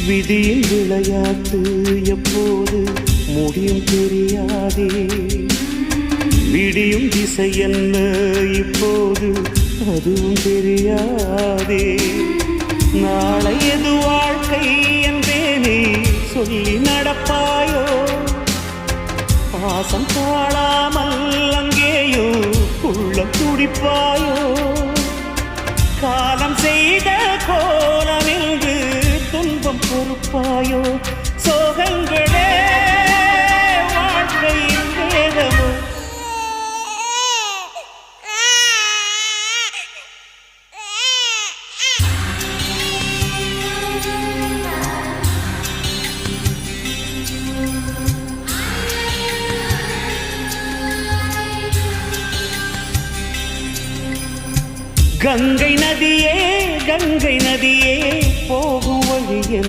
விதியின் விளையாட்டு எப்போது முடியும் தெரியாதே. விடியும் திசை என்ன இப்போது அதுவும் தெரியாதே. நாளை எது வாழ்க்கை என்பேனே சொல்லி நடப்பாயோ. பாசம் தாழாமல் அங்கேயோ உள்ளம் துடிப்பாயோ. காலம் செய்த கோலம் என்று துன்பம் பொறுப்பாயோ. சோகங்களே வாழ்க்கையின் வேதமோ. கங்கை நதியே கங்கை நதியே போகும் வழியே